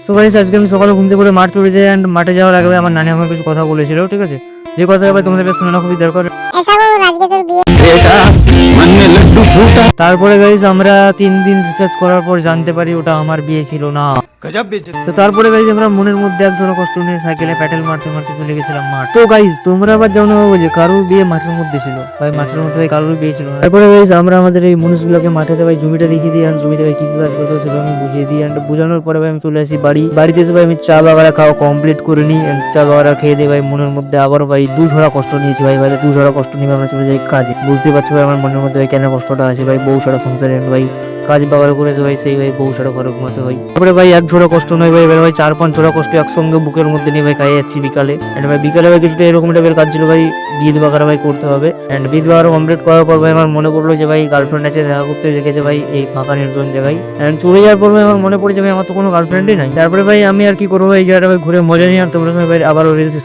So guys আজকে আমি সকালে ঘুম থেকে উঠে মাঠ চলে যাই এন্ড মাঠে যাওয়ার আগে ভাই আমার নানি আমাকে কিছু কথা বলেছিল, ঠিক আছে, যে কথা ভাই তোমাদের কাছে শোনা খুবই দরকার। ऐसा हो राजके তোর বিয়ে তারপরে গাইস আমরা 3 দিন রিসার্চ করার পর জানতে পারি ওটা আমার বিয়ে ছিল না। তো তারপরে গাইস আমরা মনের মধ্যে একজোড়া কষ্ট নিয়ে সাইকেলে প্যাডেল মারতে মারতে চলে গেছিলাম মাঠ। তো গাইস তোমরা আবার জানো যে কারোর বিয়ে মাঠের মধ্যে ছিল ভাই, মাঠের মধ্যে ভাই কারোর বিয়ে ছিল না। তারপরে গাইস আমরা আমাদের এই মানুষগুলোকে মাঠেতে ভাই জমিটা দেখিয়ে দিই, আর জমিতে ভাই কি কি কাজ করতে হবে সেটা আমি বুঝিয়ে দিই। এন্ড বোঝানোর পরে ভাই আমি চলে আসি বাড়িতে এসে ভাই আমি চা বাগারা খাওয়া কমপ্লিট করে নিই। এন্ড চা বাগারা খেয়ে দিয়ে ভাই মনের মধ্যে আবার ভাই দুঝোড়া কষ্ট নিয়েছি ভাই। দুঝোড়া কষ্ট নিয়ে আমরা চলে যাই কাজে। বুঝতে পারছো ভাই আমার মনের মধ্যে ভাই কেন কষ্টটা আছে ভাই, বউ ছাড়া সংসারে ভাই কাজ বাগার করেছে ভাই, সেই ভাই বউ ছাড়া ঘরে ঘুমাতে ভাই। তারপরে ভাই এক ঝোড়া কষ্ট নয় ভাই, এবার ভাই 4-5 ঝোড়া কষ্ট একসঙ্গে বুকের মধ্যে নিয়ে ভাই খাইয়ে যাচ্ছি বিকালে। এন্ড ভাই বিকালে ভাই কিছুটা এরকম টাইপের কাজ ছিল ভাই, বিদ বাগারা ভাই করতে হবে। এন্ড বিদ বাগারা কমপ্লিট করার পর ভাই আমার মনে পড়লো যে ভাই গার্লফ্রেন্ড আছে দেখা করতে রেখেছে ভাই এই ফাঁকা নির্জন জায়গায়। এন্ড চলে যাওয়ার পর ভাই আমার মনে পড়েছে ভাই আমার তো কোনো গার্লফ্রেন্ডই নাই। তারপরে ভাই আমি আর কি করবো ভাই, এই জায়গাটা ভাই ঘুরে মজা নিয়ে আর তোমরা সবাই ভাই আবারও রিলস